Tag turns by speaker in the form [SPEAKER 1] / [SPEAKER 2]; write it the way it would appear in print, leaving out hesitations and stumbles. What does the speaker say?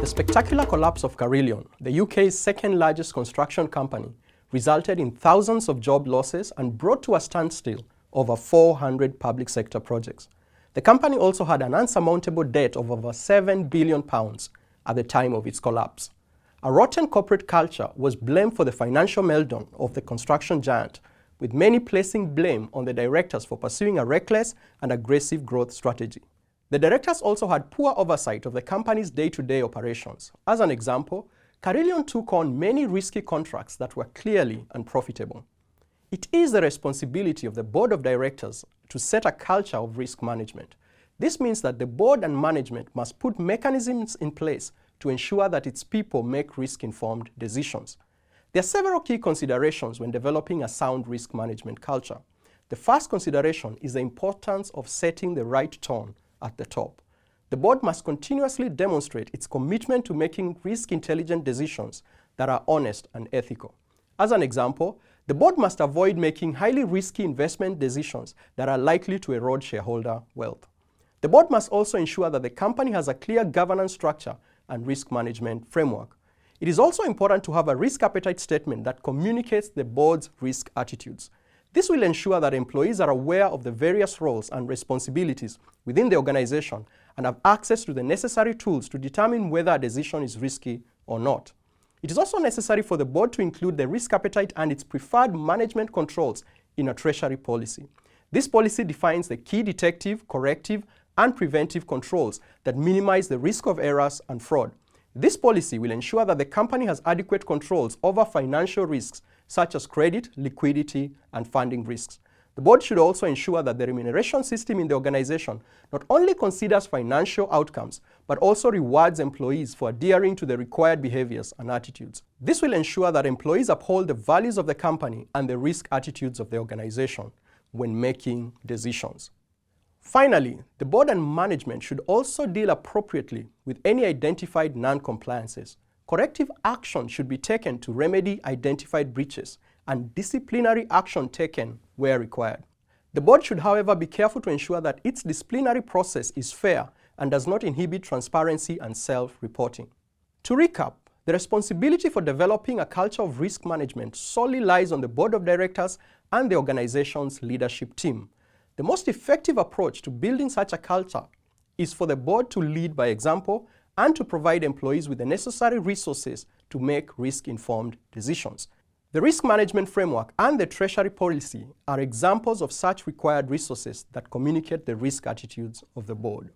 [SPEAKER 1] The spectacular collapse of Carillion, the UK's second largest construction company, resulted in thousands of job losses and brought to a standstill over 400 public sector projects. The company also had an unsurmountable debt of over £7 billion at the time of its collapse. A rotten corporate culture was blamed for the financial meltdown of the construction giant, with many placing blame on the directors for pursuing a reckless and aggressive growth strategy. The directors also had poor oversight of the company's day-to-day operations. As an example, Carillion took on many risky contracts that were clearly unprofitable. It is the responsibility of the board of directors to set a culture of risk management. This means that the board and management must put mechanisms in place to ensure that its people make risk-informed decisions. There are several key considerations when developing a sound risk management culture. The first consideration is the importance of setting the right tone at the top. The board must continuously demonstrate its commitment to making risk-intelligent decisions that are honest and ethical. As an example, the board must avoid making highly risky investment decisions that are likely to erode shareholder wealth. The board must also ensure that the company has a clear governance structure and risk management framework. It is also important to have a risk appetite statement that communicates the board's risk attitudes. This will ensure that employees are aware of the various roles and responsibilities within the organization and have access to the necessary tools to determine whether a decision is risky or not. It is also necessary for the board to include the risk appetite and its preferred management controls in a Treasury policy. This policy defines the key detective, corrective, and preventive controls that minimize the risk of errors and fraud. This policy will ensure that the company has adequate controls over financial risks such as credit, liquidity, and funding risks. The board should also ensure that the remuneration system in the organization not only considers financial outcomes, but also rewards employees for adhering to the required behaviors and attitudes. This will ensure that employees uphold the values of the company and the risk attitudes of the organization when making decisions. Finally, the board and management should also deal appropriately with any identified non-compliances. Corrective action should be taken to remedy identified breaches and disciplinary action taken where required. The board should, however, be careful to ensure that its disciplinary process is fair and does not inhibit transparency and self-reporting. To recap, the responsibility for developing a culture of risk management solely lies on the board of directors and the organization's leadership team. The most effective approach to building such a culture is for the board to lead by example and to provide employees with the necessary resources to make risk-informed decisions. The risk management framework and the Treasury Policy are examples of such required resources that communicate the risk attitudes of the board.